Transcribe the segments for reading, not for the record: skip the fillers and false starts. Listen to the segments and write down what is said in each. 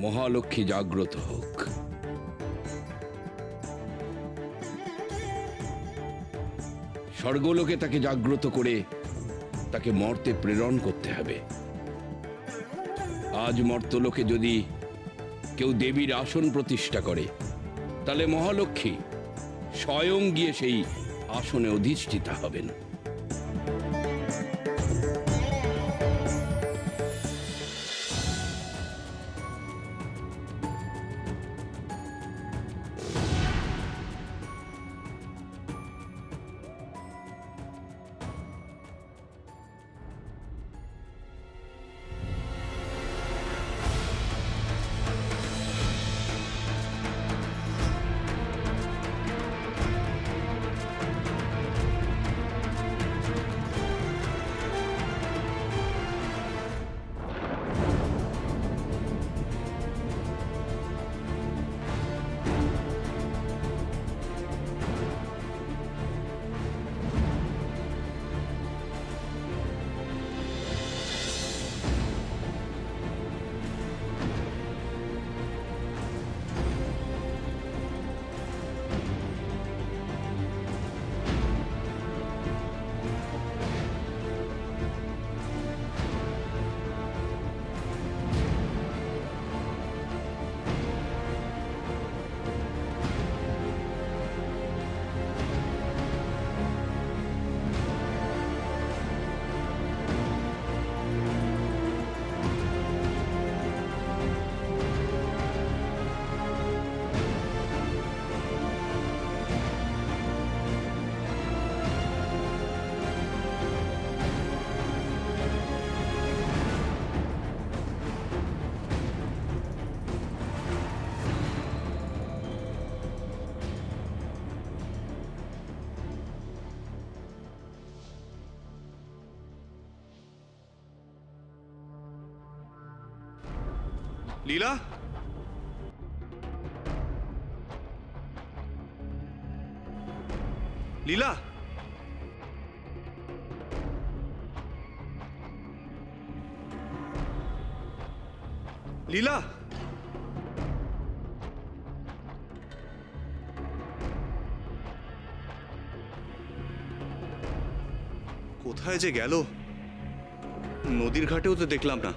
মহালক্ষ্মী জাগ্রত হোক। স্বর্গলোকে তাকে জাগ্রত করে তাকে মর্তে প্রেরণ করতে হবে। আজ মর্তলোকে যদি কেউ দেবীর আসন প্রতিষ্ঠা করে, তাহলে মহালক্ষ্মী স্বয়ং গিয়ে সেই আসনে অধিষ্ঠিতা হবেন। লীলা, লীলা, লীলা, কোথায় যে গেল? নদীর ঘাটেও তো দেখলাম না।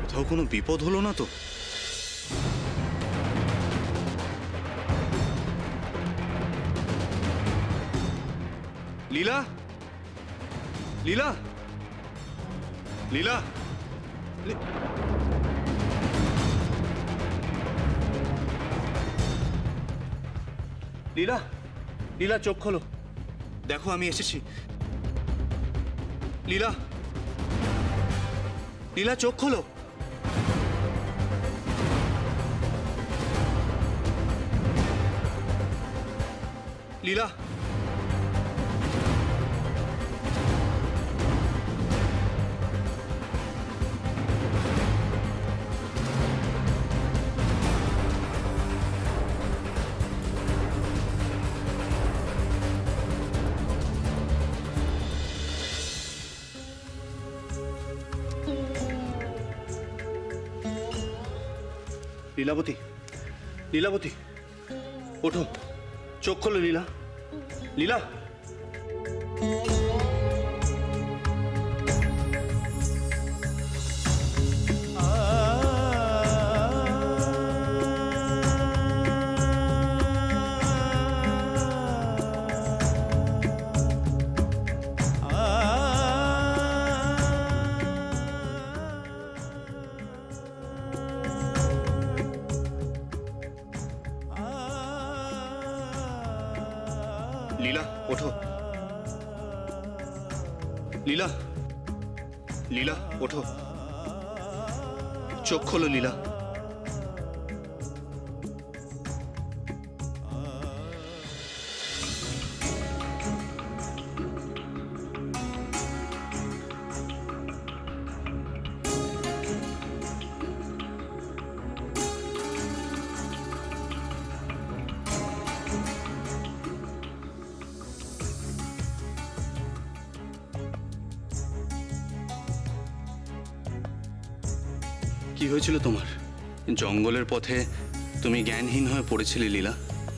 কোথাও কোনো বিপদ হলো না তো? লীলা, লীলা, লীলা, লীলা, লীলা, চোখ খোলো, দেখো আমি এসেছি। লীলা, লীলা, চোখ খোলো। লীলা, লীলাবতী, লীলাবতী, ওঠো, চোখ খোলো লীলা, লীলা। লীলা, ওঠো, লীলা, লীলা, ওঠো, চোখ খোলো লীলা। কি হয়েছিল তোমার? জঙ্গলের পথে তুমি জ্ঞানহীন হয়ে পড়েছিলে লীলা।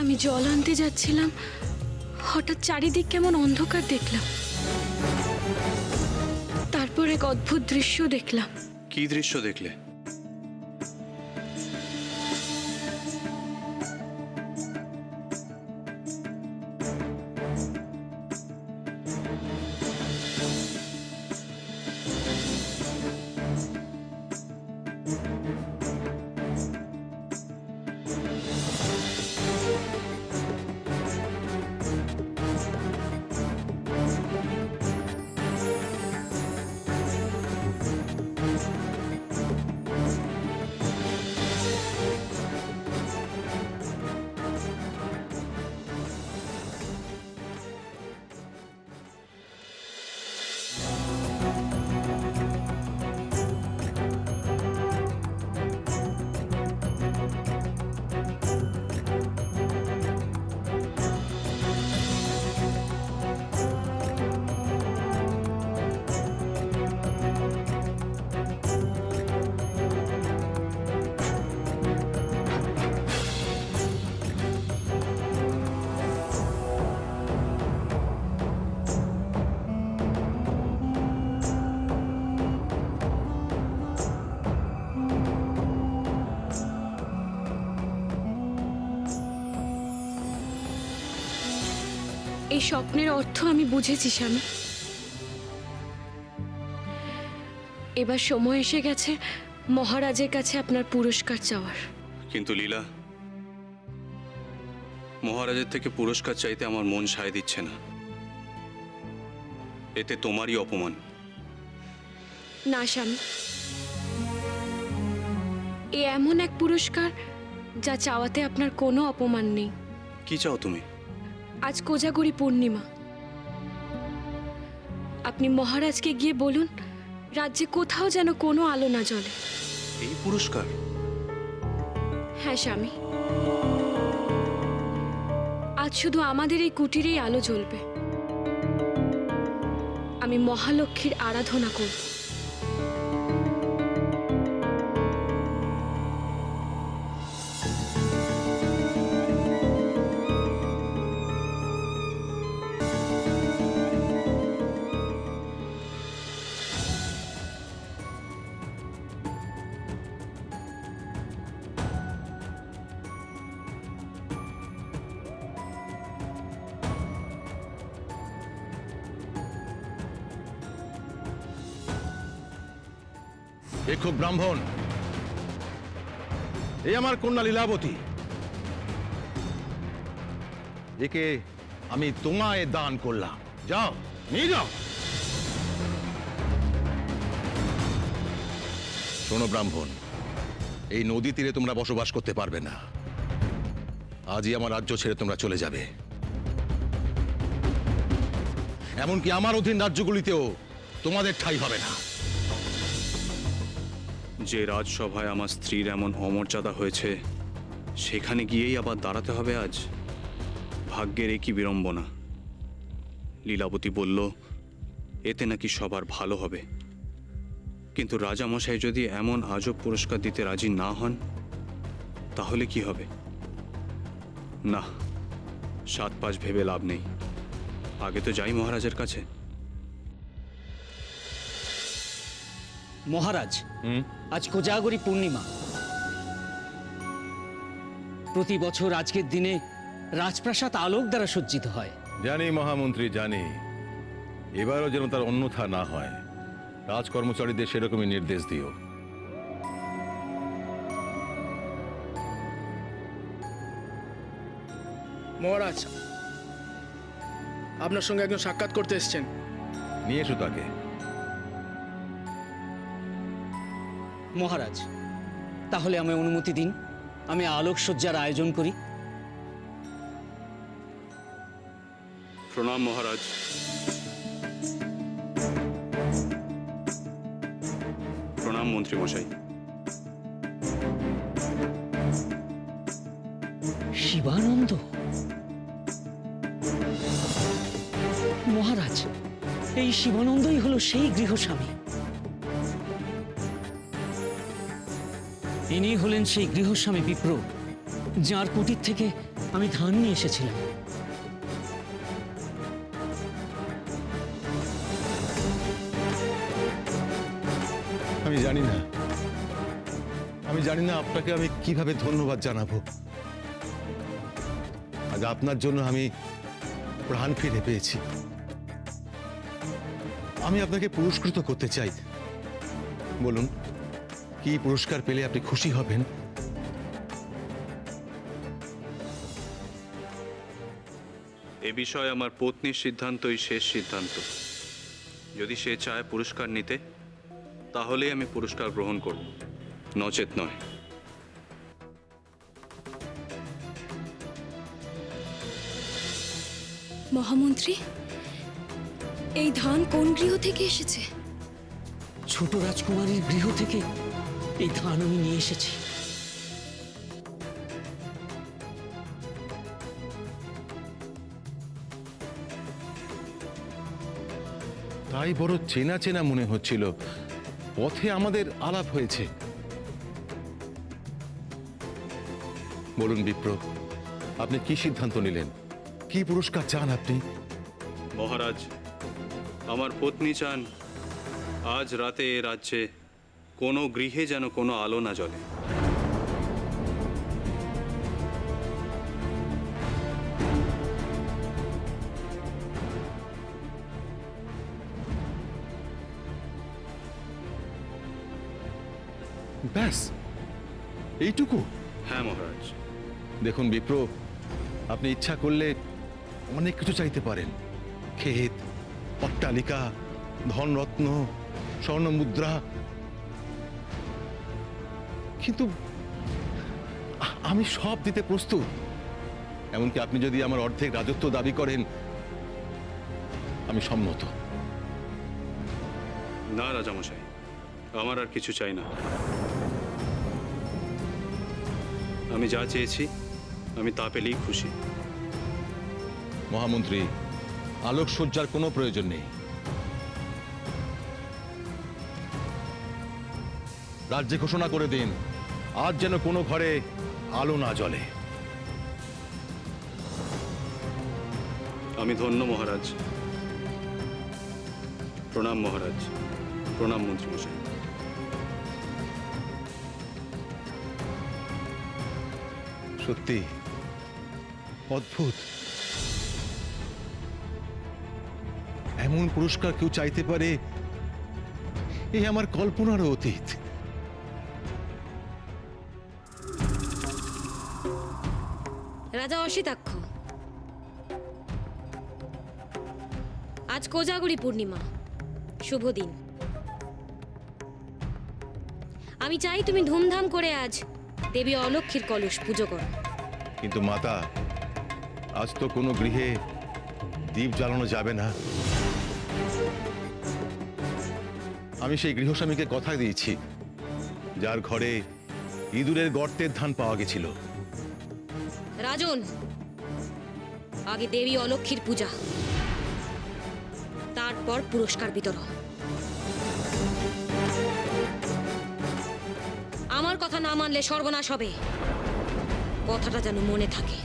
আমি জল আনতে যাচ্ছিলাম, হঠাৎ চারিদিক কেমন অন্ধকার দেখলাম। তারপর এক অদ্ভুত দৃশ্য দেখলাম। কি দৃশ্য দেখলে? এই স্বপ্নের অর্থ আমি বুঝেছি স্বামী। এবার সময় এসে গেছে মহারাজের কাছে আপনার পুরস্কার চাওয়ার। কিন্তু লীলা, মহারাজের থেকে পুরস্কার চাইতে আমার মন সায় দিচ্ছে না। এতে তোমারই অপমান। না স্বামী, এ এমন এক পুরস্কার যা চাওয়াতে আপনার কোনো অপমান নেই। কি চাও তুমি? আজ কোজাগরী পূর্ণিমা। আপনি মহারাজকে গিয়ে বলুন রাজ্যে কোথাও যেন কোনো আলো না জ্বলে। এই পুরস্কার? হ্যাঁ স্বামী, আজ শুধু আমাদের এই কুটিরেই আলো জ্বলবে। আমি মহালক্ষ্মীর আরাধনা করব। এ খুব ব্রাহ্মণ, এই আমার কন্যা লীলাবতী। একে আমি তোমায় দান করলাম, যাও নিয়ে যাও। শোনো ব্রাহ্মণ, এই নদী তীরে তোমরা বসবাস করতে পারবে না। আজই আমার রাজ্য ছেড়ে তোমরা চলে যাবে। এমনকি আমার অধীন রাজ্যগুলিতেও তোমাদের ঠাঁই হবে না। যে রাজসভায় আমার স্ত্রীর এমন অমর্যাদা হয়েছে, সেখানে গিয়েই আবার দাঁড়াতে হবে আজ? ভাগ্যের একই বিড়ম্বনা। লীলাবতী বলল এতে নাকি সবার ভালো হবে, কিন্তু রাজামশাই যদি এমন আজব পুরস্কার দিতে রাজি না হন, তাহলে কি হবে? না, 7-5 ভেবে লাভ নেই। আগে তো যাই মহারাজের কাছে। মহারাজ, আজ কোজাগরী পূর্ণিমা। প্রতি বছর আজকের দিনে রাজপ্রাসাদ আলোক দ্বারা সজ্জিত হয়। জানি মহামন্ত্রী, জানি। এবারও যেন তার অন্যথা না হয়। রাজকর্মচারীদের সেরকমই নির্দেশ দিও। মহারাজ, আপনার সঙ্গে একজন সাক্ষাৎ করতে এসেছেন। নিয়ে এসো তাকে। মহারাজ, তাহলে আমায় অনুমতি দিন, আমি আলোকসজ্জার আয়োজন করি। প্রণাম মহারাজ। প্রণাম মন্ত্রী মশাই। শিবানন্দ? মহারাজ, এই শিবানন্দই হলো সেই গৃহস্বামী। ইনি হলেন সেই গৃহস্বামী বিপ্র, যার কুটির থেকে আমি ধান নিয়ে এসেছিলাম। আমি জানি না, আপনাকে আমি কিভাবে ধন্যবাদ জানাবো। আজ আপনার জন্য আমি প্রাণ ফিরে পেয়েছি। আমি আপনাকে পুরস্কৃত করতে চাই। বলুন, কি পুরস্কার পেলে আপনি খুশি হবেন? এ বিষয়ে আমার পত্নীর সিদ্ধান্তই শেষ সিদ্ধান্ত। যদি সে চায় পুরস্কার নিতে, তাহলেই আমি পুরস্কার গ্রহণ করব, নচেত নয়। মহামন্ত্রী, এই ধান কোন গৃহ থেকে এসেছে? ছোট রাজকুমারীর গৃহ থেকে এই ধান আমি নিয়ে এসেছি। তাই বড় চেনা চেনা মনে হচ্ছিল। পথে আমাদের আলাপ হয়েছে। বলুন বিপ্র, আপনি কি সিদ্ধান্ত নিলেন? কি পুরস্কার চান আপনি? মহারাজ, আমার পত্নী চান আজ রাতে এ রাজ্যে কোনো গৃহে যেন কোনো আলো না জ্বলে। ব্যাস এইটুকু? হ্যাঁ মহারাজ। দেখুন বিপ্র, আপনি ইচ্ছা করলে অনেক কিছু চাইতে পারেন। ক্ষেত, অট্টালিকা, ধনরত্ন, স্বর্ণ মুদ্রা, কিন্তু আমি সব দিতে প্রস্তুত। এমনকি আপনি যদি আমার অর্ধেক রাজত্ব দাবি করেন, আমি সম্মত। না রাজামশাই, আমার আর কিছু চাই না। আমি যা চেয়েছি আমি তা পেলেই খুশি। মহামন্ত্রী, আলোকসজ্জার কোনো প্রয়োজন নেই। রাজ্যে ঘোষণা করে দিন, আজ যেন কোনো ঘরে আলো না জ্বলে। আমি ধন্য মহারাজ। প্রণাম মহারাজ, প্রণাম মন্ত্রীমশাই। সত্যি অদ্ভুত, এমন পুরস্কার কেউ চাইতে পারে এ আমার কল্পনারও অতীত। রাজা অসিতাক্ষ, আজ কোজাগরী পূর্ণিমা, শুভ দিন। আমি চাই তুমি ধুমধাম করে আজ দেবী অলক্ষ্মীর কলস পুজো করো। কিন্তু মাতা, আজ তো কোনো গৃহে দীপ জ্বালানো যাবে না। আমি সেই গৃহস্বামীকে কথা দিয়েছি, যার ঘরে ইঁদুরের গর্তের ধান পাওয়া গেছিল। রাজন, আগে দেবী অলক্ষ্মীর পূজা, তারপর পুরস্কার বিতরণ। আমার কথা না মানলে সর্বনাশ হবে, কথাটা যেন মনে থাকে।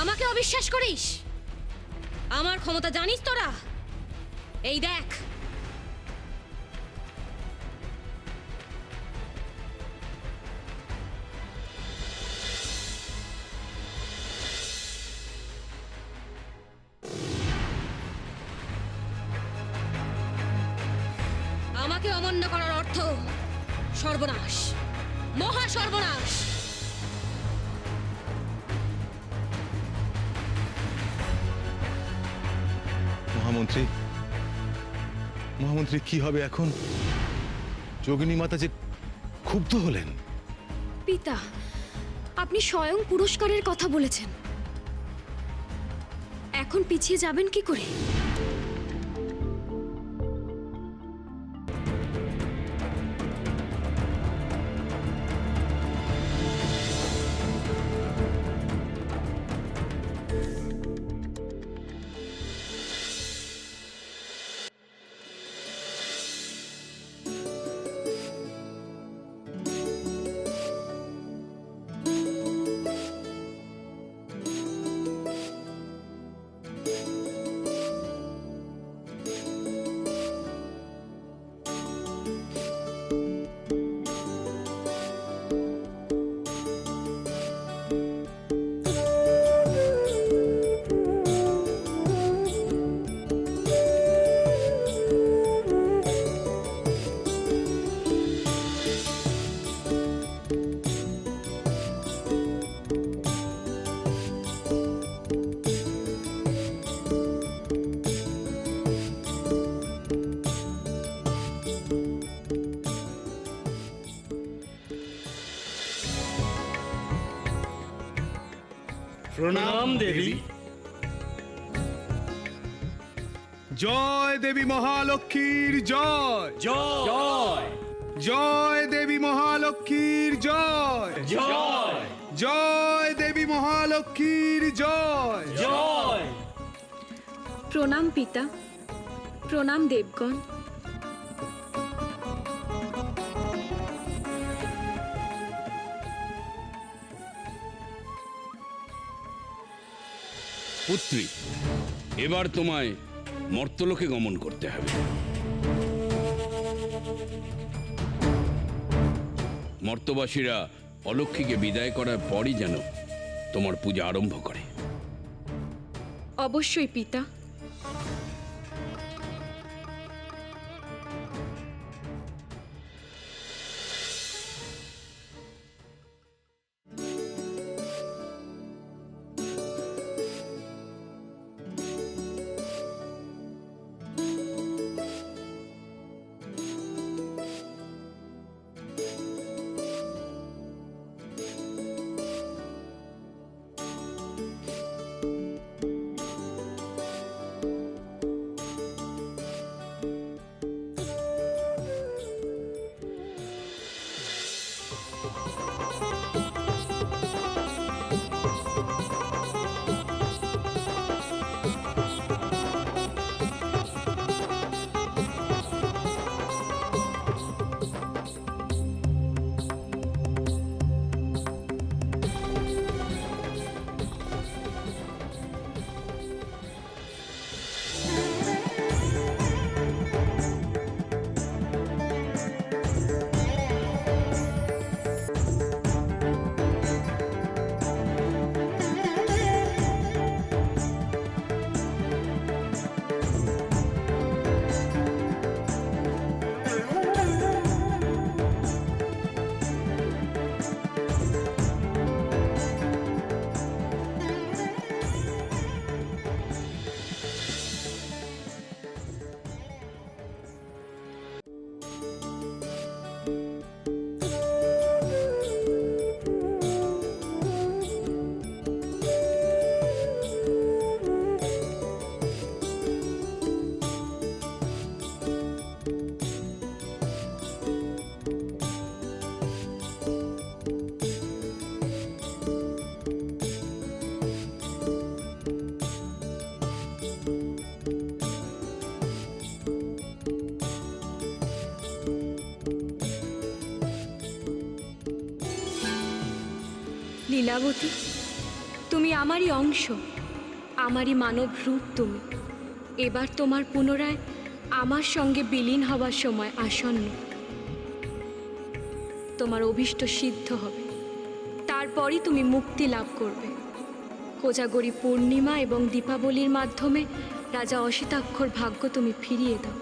আমাকে অবিশ্বাস করিস? আমার ক্ষমতা জানিস তোরা? এই দেখ, আমাকে অমান্য করার অর্থ সর্বনাশ, মহা সর্বনাশ। মহামন্ত্রী, মহামন্ত্রী কি হবে এখন? যোগিনী মাতা যে ক্ষুব্ধ হলেন। পিতা, আপনি স্বয়ং পুরস্কারের কথা বলেছেন, এখন পিছিয়ে যাবেন কি করে? প্রণাম দেবী। জয় দেবী মহালক্ষ্মীর জয়। জয় জয় দেবী মহালক্ষ্মীর জয়। জয় জয় দেবী মহালক্ষ্মীর জয়। জয়। প্রণাম পিতা, প্রণাম দেবগণ। পুত্রী, এবার তোমায় মর্তলোকে গমন করতে হবে। মর্তবাসীরা অলক্ষ্মীকে বিদায় করার পরই যেন তোমার পূজা আরম্ভ করে। অবশ্যই পিতা। লীলাবতী, তুমি আমারই অংশ, আমারই মানব রূপ তুমি। এবার তোমার পুনরায় আমার সঙ্গে বিলীন হবার সময় আসন্ন। তোমার অভীষ্ট সিদ্ধ হবে, তারপরই তুমি মুক্তি লাভ করবে। কোজাগরী পূর্ণিমা এবং দীপাবলির মাধ্যমে রাজা অসিতাক্ষর ভাগ্য তুমি ফিরিয়ে দাও।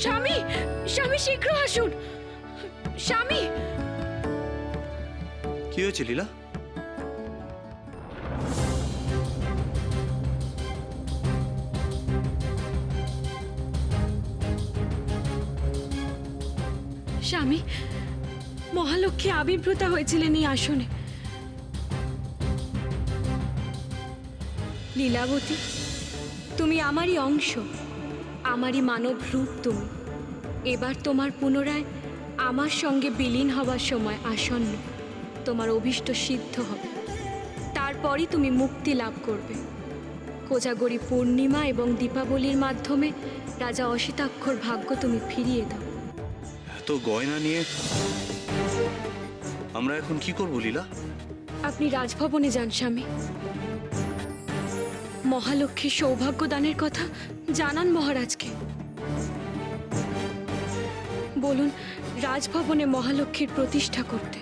স্বামী, স্বামী শীঘ্র আসুন। স্বামী, কি হয়েছে লীলা? স্বামী, মহালক্ষ্মী আবির্ভূতা হয়েছিলেন এই আসনে। লীলাবতী, তুমি আমারই অংশ, আমারই মানব রূপ তুমি। এবার তোমার পুনরায় আমার সঙ্গে বিলীন হবার সময় আসন্ন। তোমার অভীষ্ট সিদ্ধ হবে, তারপরই তুমি মুক্তি লাভ করবে। কোজাগরী পূর্ণিমা এবং দীপাবলির মাধ্যমে রাজা অসিতাক্ষর ভাগ্য তুমি ফিরিয়ে দাও। এত গয়না নিয়ে আমরা এখন কি করব লীলা? আপনি রাজভবনে যান স্বামী। মহালক্ষ্মীর সৌভাগ্য দানের কথা জানান মহারাজকে। বলুন রাজভবনে মহালক্ষ্মীর প্রতিষ্ঠা করতে।